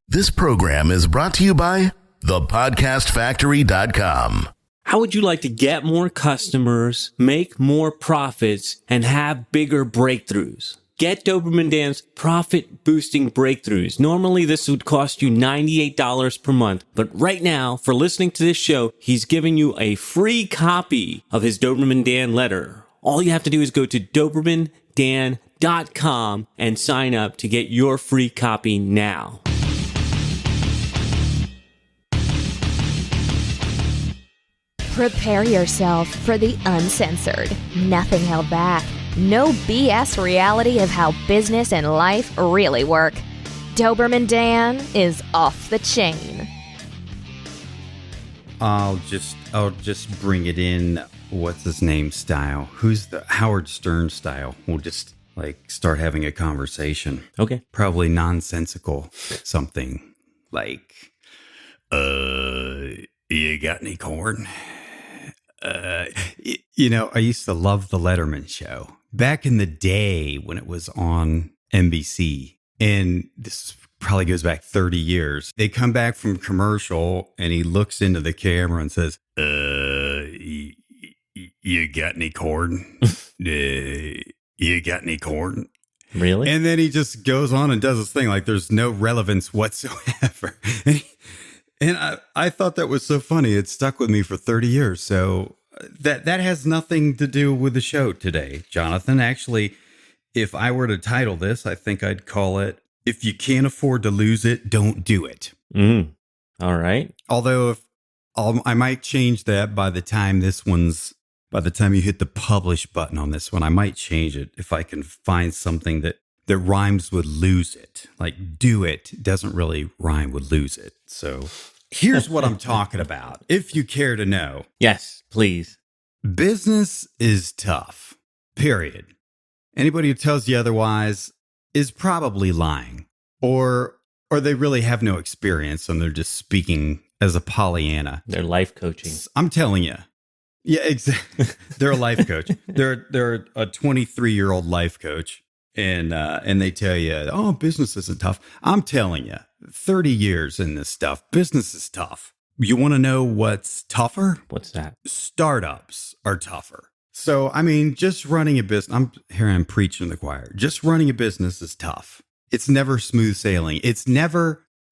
This program is brought to you by thepodcastfactory.com. How would you like to get more customers, make more profits, and have bigger breakthroughs? Get Doberman Dan's Profit Boosting Breakthroughs. Normally, this would cost you $98 per month, but right now, for listening to this show, he's giving you a free copy of his Doberman Dan letter. All you have to do is go to DobermanDan.com and sign up to get your free copy now. Prepare yourself for the uncensored, nothing held back, no BS reality of how business and life really work. Doberman Dan is off the chain. I'll just bring it in. What's his name style? Who's the Howard Stern style? We'll just start having a conversation. Okay. Probably nonsensical. Something like, you got any corn? I used to love the Letterman show back in the day when it was on NBC. And this probably goes back 30 years. They come back from commercial and he looks into the camera and says, you got any corn? You got any corn? Really? And then he just goes on and does his thing like there's no relevance whatsoever. And I thought that was so funny. It stuck with me for 30 years. So that has nothing to do with the show today, Jonathan. Actually, if I were to title this, I think I'd call it, If You Can't Afford to Lose It, Don't Do It. All right. Although I might change that by the time you hit the publish button on this one. I might change it if I can find something that rhymes with lose it. Like do it doesn't really rhyme with lose it. So here's what I'm talking about, if you care to know. Yes, please. Business is tough, period. Anybody who tells you otherwise is probably lying, or they really have no experience and they're just speaking as a Pollyanna. They're life coaching. I'm telling you. Yeah, exactly. They're a life coach. They're a 23-year-old life coach. And they tell you, oh, business isn't tough. I'm telling you, 30 years in this stuff, business is tough. You want to know what's tougher? What's that? Startups are tougher. So, I mean, just running a business, I'm preaching to the choir. Just running a business is tough. It's never smooth sailing.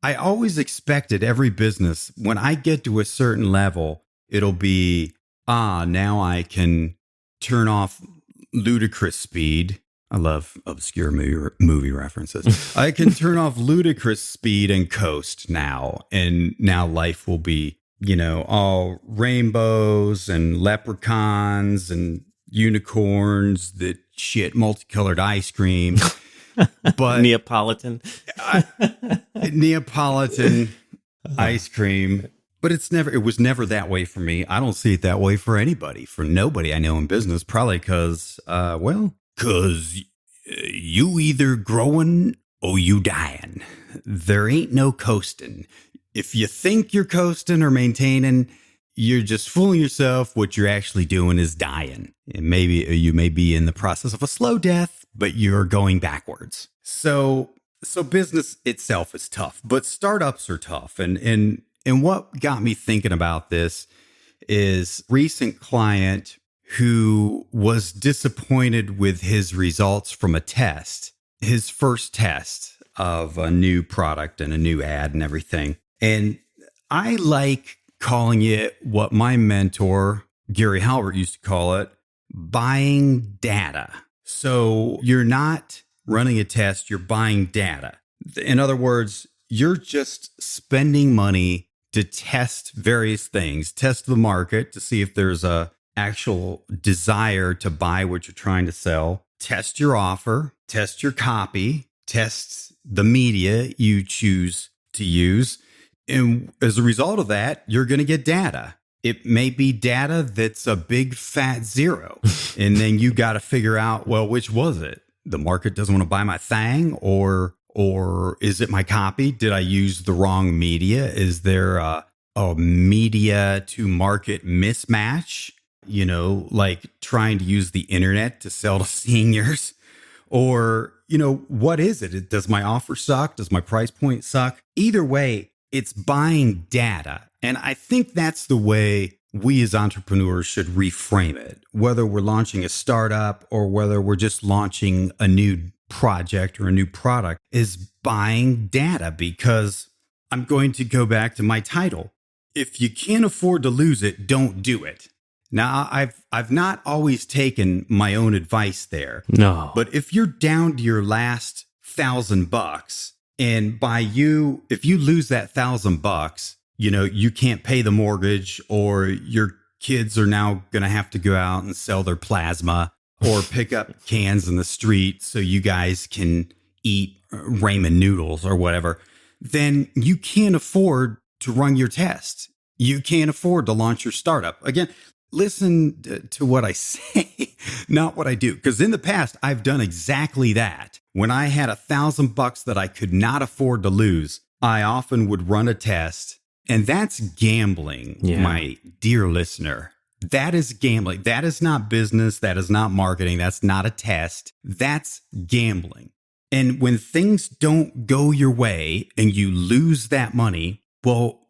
I always expected every business, when I get to a certain level, it'll be, now I can turn off ludicrous speed. I love obscure movie references. I can turn off ludicrous speed and coast now. And now life will be, all rainbows and leprechauns and unicorns that shit multicolored ice cream. But Neapolitan. Neapolitan ice cream. But it was never that way for me. I don't see it that way for anybody, for nobody I know in business, probably because you either growing or you dying. There ain't no coasting. If you think you're coasting or maintaining, you're just fooling yourself. What you're actually doing is dying. And maybe you may be in the process of a slow death, but you're going backwards. So business itself is tough, but startups are tough. And what got me thinking about this is recent client who was disappointed with his results from a test, his first test of a new product and a new ad and everything. And I like calling it what my mentor, Gary Halbert, used to call it, buying data. So you're not running a test, you're buying data. In other words, you're just spending money to test various things, test the market to see if there's a actual desire to buy what you're trying to sell, test your offer, test your copy, test the media you choose to use. And as a result of that, you're going to get data. It may be data that's a big fat zero. And then you got to figure out, well, which was it? The market doesn't want to buy my thing, or is it my copy? Did I use the wrong media? Is there a media to market mismatch? Like trying to use the internet to sell to seniors, Or, what is it? Does my offer suck? Does my price point suck? Either way, it's buying data. And I think that's the way we as entrepreneurs should reframe it, whether we're launching a startup or whether we're just launching a new project or a new product, is buying data. Because I'm going to go back to my title. If you can't afford to lose it, don't do it. Now, I've not always taken my own advice there. No. But if you're down to your last $1,000, and if you lose that $1,000, you can't pay the mortgage, or your kids are now going to have to go out and sell their plasma or pick up cans in the street so you guys can eat ramen noodles or whatever, then you can't afford to run your test. You can't afford to launch your startup. Again, listen to what I say, not what I do. Because in the past, I've done exactly that. When I had $1,000 that I could not afford to lose, I often would run a test. And that's gambling, my dear listener. That is gambling. That is not business. That is not marketing. That's not a test. That's gambling. And when things don't go your way and you lose that money, well,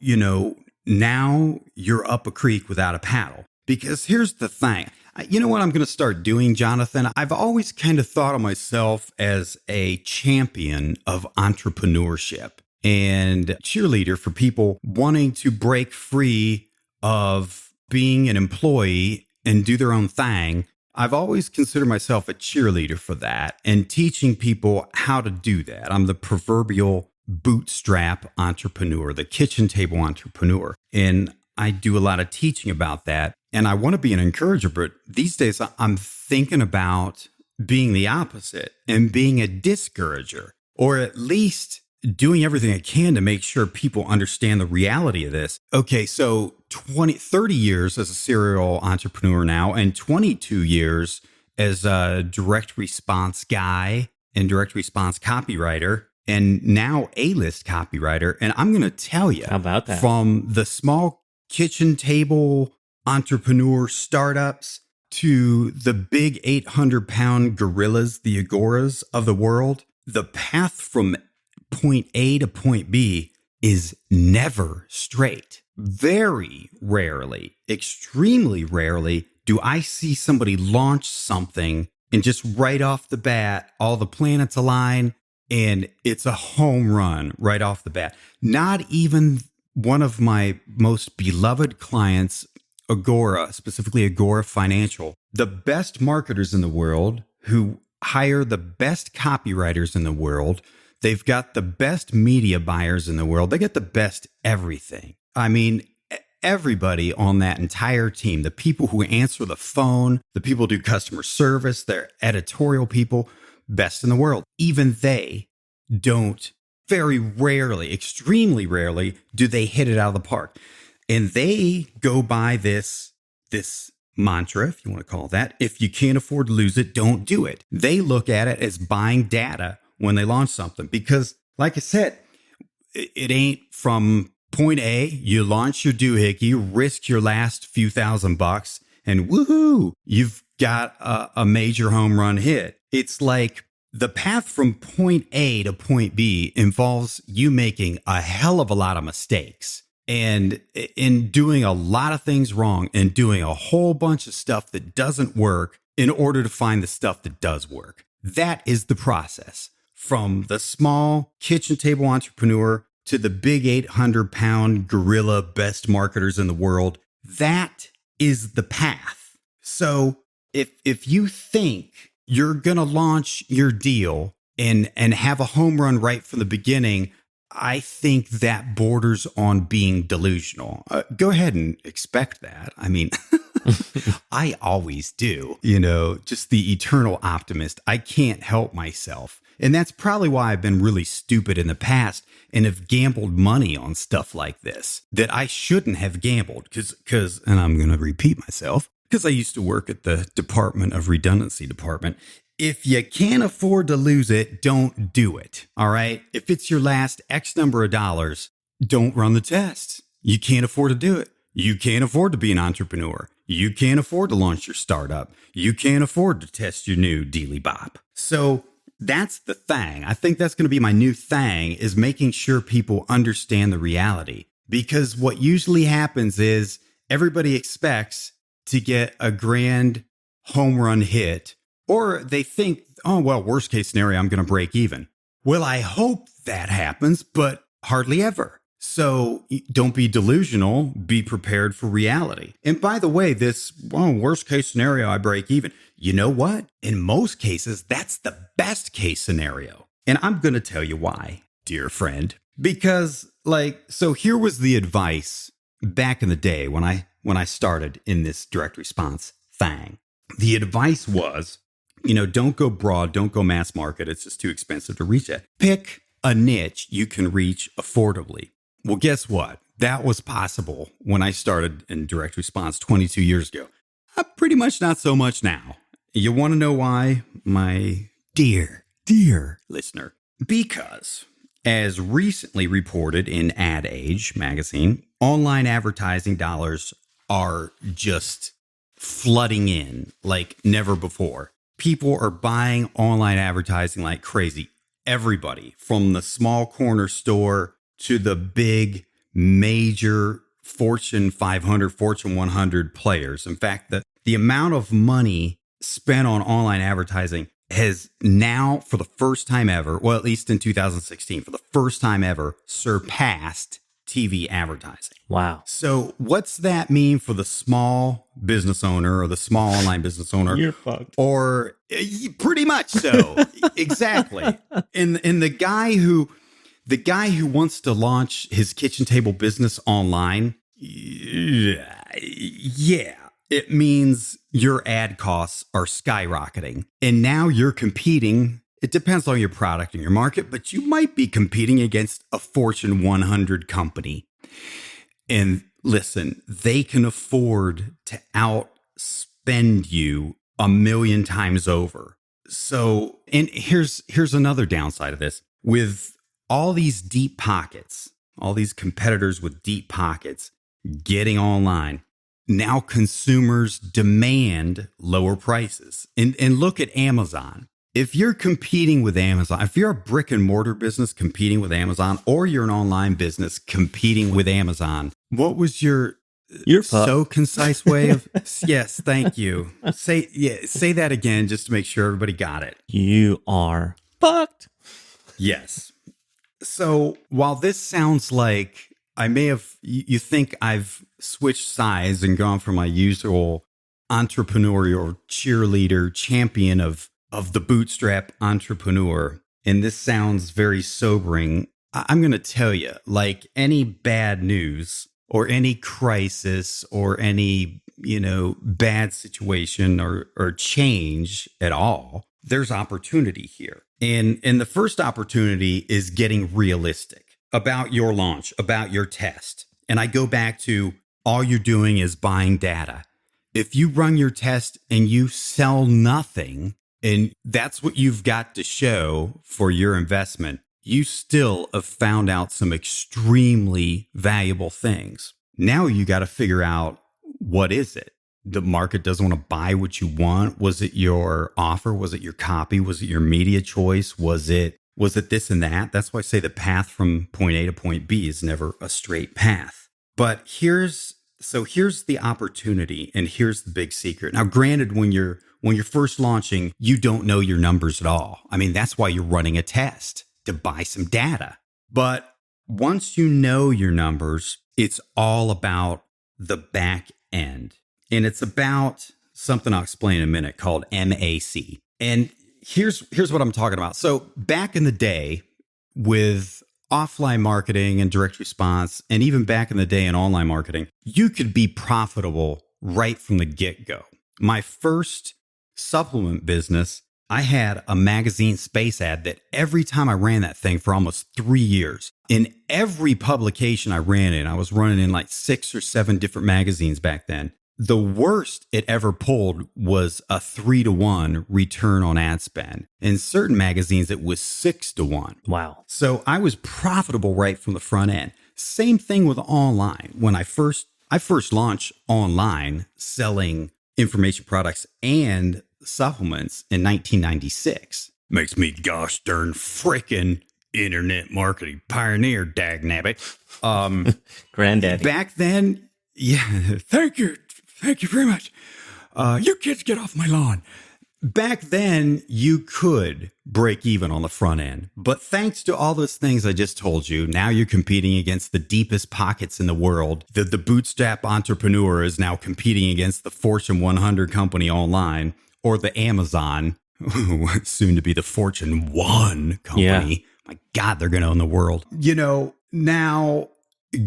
now you're up a creek without a paddle. Because here's the thing. You know what I'm going to start doing, Jonathan? I've always kind of thought of myself as a champion of entrepreneurship and cheerleader for people wanting to break free of being an employee and do their own thing. I've always considered myself a cheerleader for that and teaching people how to do that. I'm the proverbial bootstrap entrepreneur, the kitchen table entrepreneur. And I do a lot of teaching about that. And I want to be an encourager, but these days I'm thinking about being the opposite and being a discourager, or at least doing everything I can to make sure people understand the reality of this. Okay, so 30 years as a serial entrepreneur now, and 22 years as a direct response guy and direct response copywriter, and now A-list copywriter. And I'm going to tell you, how about that? From the small kitchen table entrepreneur startups to the big 800-pound gorillas, the agoras of the world, the path from point A to point B is never straight. Very rarely, extremely rarely, do I see somebody launch something and just right off the bat, all the planets align and it's a home run right off the bat. Not even one of my most beloved clients, Agora, specifically Agora Financial, the best marketers in the world who hire the best copywriters in the world. They've got the best media buyers in the world. They get the best everything. I mean, everybody on that entire team, the people who answer the phone, the people who do customer service, their editorial people, best in the world. Even they don't, very rarely, extremely rarely, do they hit it out of the park. And they go by this mantra, if you want to call it that. If you can't afford to lose it, don't do it. They look at it as buying data when they launch something. Because, like I said, it ain't from point A, you launch your doohickey, risk your last few $1,000, and woohoo, you've got a major home run hit. It's like the path from point A to point B involves you making a hell of a lot of mistakes and in doing a lot of things wrong and doing a whole bunch of stuff that doesn't work in order to find the stuff that does work. That is the process. From the small kitchen table entrepreneur to the big 800-pound gorilla best marketers in the world, that is the path. So if you think you're going to launch your deal and have a home run right from the beginning, I think that borders on being delusional. Go ahead and expect that. I mean, I always do, just the eternal optimist. I can't help myself. And that's probably why I've been really stupid in the past and have gambled money on stuff like this that I shouldn't have gambled because, and I'm going to repeat myself, because I used to work at the Department of Redundancy Department. If you can't afford to lose it, don't do it. All right. If it's your last X number of dollars, don't run the test. You can't afford to do it. You can't afford to be an entrepreneur. You can't afford to launch your startup. You can't afford to test your new Dealy Bop. So That's the thing. I think that's going to be my new thing, is making sure people understand the reality. Because what usually happens is everybody expects to get a grand home run hit, or they think, oh, well, worst case scenario, I'm going to break even. Well, I hope that happens, but hardly ever. So don't be delusional, be prepared for reality. And by the way, this worst case scenario, I break even. You know what? In most cases, that's the best case scenario. And I'm going to tell you why, dear friend. Because so here was the advice back in the day when I started in this direct response thing. The advice was, don't go broad, don't go mass market. It's just too expensive to reach at. Pick a niche you can reach affordably. Well, guess what? That was possible when I started in direct response 22 years ago. Pretty much not so much now. You want to know why, my dear listener? Because, as recently reported in Ad Age magazine, online advertising dollars are just flooding in like never before. People are buying online advertising like crazy. Everybody, from the small corner store to the big major Fortune 500, Fortune 100 players. In fact, the amount of money spent on online advertising has now, for the first time ever, well, at least in 2016, for the first time ever, surpassed TV advertising. Wow. So what's that mean for the small business owner or the small online business owner? You're fucked. Or pretty much so. Exactly. And the guy who wants to launch his kitchen table business online, yeah, it means your ad costs are skyrocketing. And now you're competing. It depends on your product and your market, but you might be competing against a Fortune 100 company. And listen, they can afford to outspend you 1,000,000 times over. So, and here's another downside of this. With all these deep pockets, all these competitors with deep pockets getting online, now consumers demand lower prices. And look at Amazon. If you're competing with Amazon, if you're a brick and mortar business competing with Amazon, or you're an online business competing with Amazon, what was your so concise way of, yes, thank you. Say that again just to make sure everybody got it. You are fucked. Yes. So while this sounds like you think I've switched sides and gone from my usual entrepreneurial cheerleader champion of the bootstrap entrepreneur, and this sounds very sobering, I'm going to tell you, like any bad news or any crisis or any, bad situation or change at all, there's opportunity here. And the first opportunity is getting realistic about your launch, about your test. And I go back to, all you're doing is buying data. If you run your test and you sell nothing, and that's what you've got to show for your investment, you still have found out some extremely valuable things. Now you got to figure out, what is it? The market doesn't want to buy what you want. Was it your offer? Was it your copy? Was it your media choice? Was it this and that? That's why I say the path from point A to point B is never a straight path. But here's the opportunity, and here's the big secret. Now, granted, when you're first launching, you don't know your numbers at all. I mean, that's why you're running a test, to buy some data. But once you know your numbers, it's all about the back end. And it's about something I'll explain in a minute called MAC. And here's what I'm talking about. So back in the day, with offline marketing and direct response, and even back in the day in online marketing, you could be profitable right from the get-go. My first supplement business, I had a magazine space ad that every time I ran that thing for almost 3 years, in every publication I ran in, I was running in like 6 or 7 different magazines back then. The worst it ever pulled was a 3-to-1 return on ad spend. In certain magazines, it was 6-to-1. Wow. So I was profitable right from the front end. Same thing with online. When I first launched online selling information products and supplements in 1996. Makes me gosh darn frickin' internet marketing pioneer, dagnabbit. Granddaddy. Back then, yeah, thank you very much. You kids get off my lawn. Back then, you could break even on the front end. But thanks to all those things I just told you, now you're competing against the deepest pockets in the world. The bootstrap entrepreneur is now competing against the Fortune 100 company online, or the Amazon, soon to be the Fortune 1 company. Yeah. My God, they're going to own the world. Now,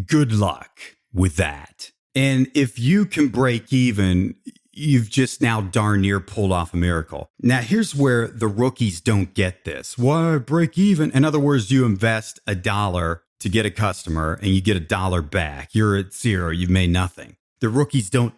good luck with that. And if you can break even, you've just now darn near pulled off a miracle. Now, here's where the rookies don't get this. Why break even? In other words, you invest $1 to get a customer and you get $1 back. You're at zero. You've made nothing. The rookies don't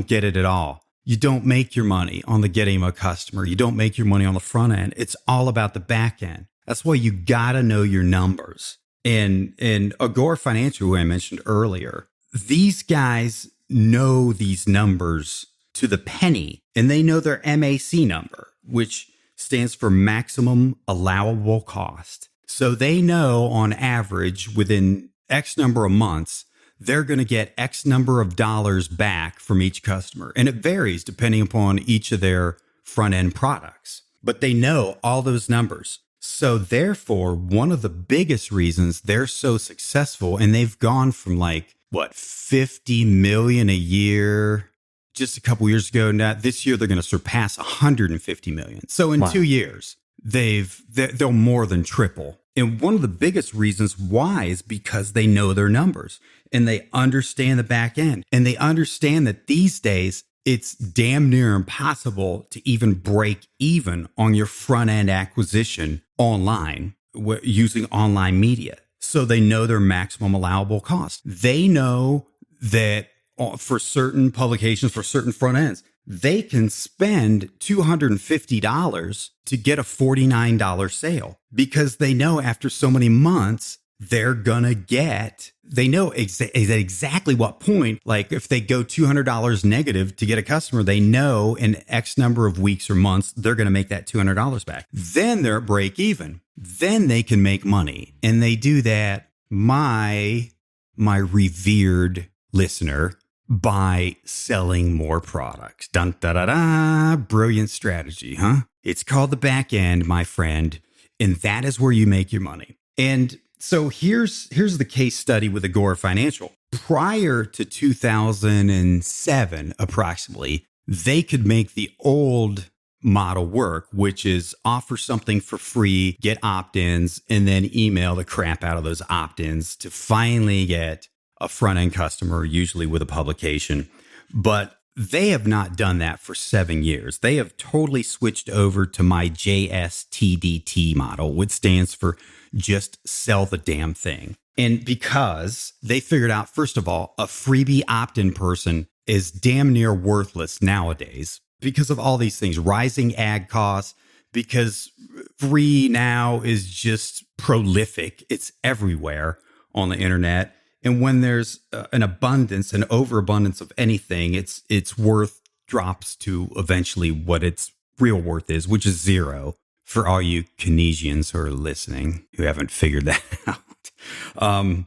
get it at all. You don't make your money on the getting a customer. You don't make your money on the front end. It's all about the back end. That's why you got to know your numbers. And Agora Financial, who I mentioned earlier, these guys know these numbers to the penny, and they know their MAC number, which stands for maximum allowable cost. So they know on average within X number of months, they're going to get X number of dollars back from each customer. And it varies depending upon each of their front end products, but they know all those numbers. So therefore, one of the biggest reasons they're so successful, and they've gone from 50 million a year just a couple years ago. Now this year they're going to surpass 150 million. So in 2 years, they'll more than triple. And one of the biggest reasons why is because they know their numbers and they understand the back end, and they understand that these days it's damn near impossible to even break even on your front end acquisition online using online media. So they know their maximum allowable cost. They know that for certain publications, for certain front ends, they can spend $250 to get a $49 sale because they know after so many months, they're going to get, they know exactly what point, like if they go $200 negative to get a customer, they know in X number of weeks or months, they're going to make that $200 back. Then they're at break even. Then they can make money. And they do that, my revered listener, by selling more products. Dun da da da. Brilliant strategy, huh? It's called the back end, my friend, and that is where you make your money. And so here's the case study with Agora Financial. Prior to 2007, approximately, they could make the old model work, which is offer something for free, get opt-ins, and then email the crap out of those opt-ins to finally get a front-end customer, usually with a publication. But they have not done that for 7 years. They have totally switched over to my JSTDT model, which stands for just sell the damn thing. And because they figured out, first of all, a freebie opt-in person is damn near worthless nowadays because of all these things, rising ad costs, because free now is just prolific. It's everywhere on the internet. And when there's an overabundance of anything, its worth drops to eventually what its real worth is, which is zero for all you Keynesians who are listening who haven't figured that out.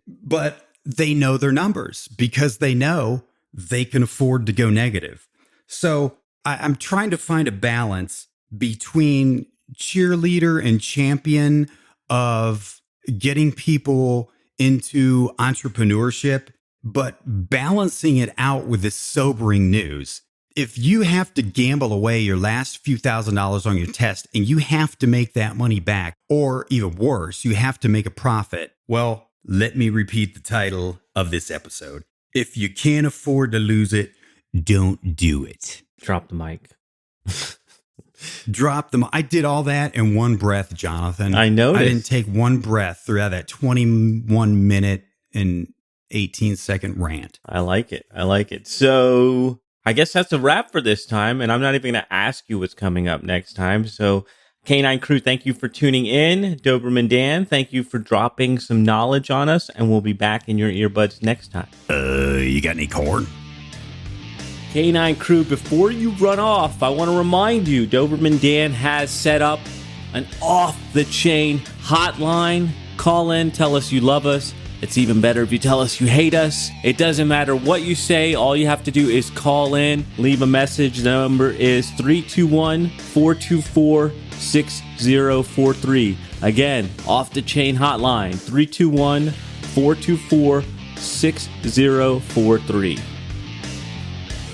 But they know their numbers because they know they can afford to go negative. So I'm trying to find a balance between cheerleader and champion of getting people into entrepreneurship, but balancing it out with this sobering news. If you have to gamble away your last few $1,000s on your test and you have to make that money back, or even worse, you have to make a profit, well, let me repeat the title of this episode. If you can't afford to lose it, don't do it. Drop the mic. Drop them. I did all that in one breath, Jonathan. I noticed. I didn't take one breath throughout that 21 minute and 18-second rant. I like it. So I guess that's a wrap for this time. And I'm not even going to ask you what's coming up next time. So Canine Crew, thank you for tuning in. Doberman Dan, thank you for dropping some knowledge on us. And we'll be back in your earbuds next time. You got any corn? Canine Crew, before you run off, I want to remind you, Doberman Dan has set up an off-the-chain hotline. Call in, tell us you love us. It's even better if you tell us you hate us. It doesn't matter what you say. All you have to do is call in, leave a message. The number is 321-424-6043. Again, off-the-chain hotline, 321-424-6043.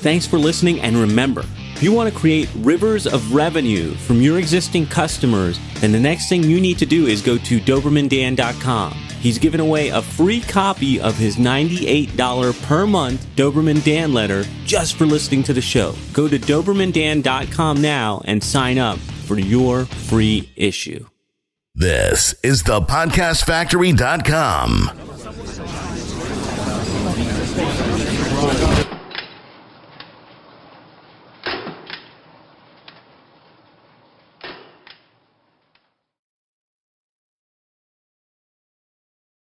Thanks for listening, and remember, if you want to create rivers of revenue from your existing customers, then the next thing you need to do is go to DobermanDan.com. He's giving away a free copy of his $98 per month Doberman Dan letter just for listening to the show. Go to DobermanDan.com now and sign up for your free issue. This is the podcastfactory.com.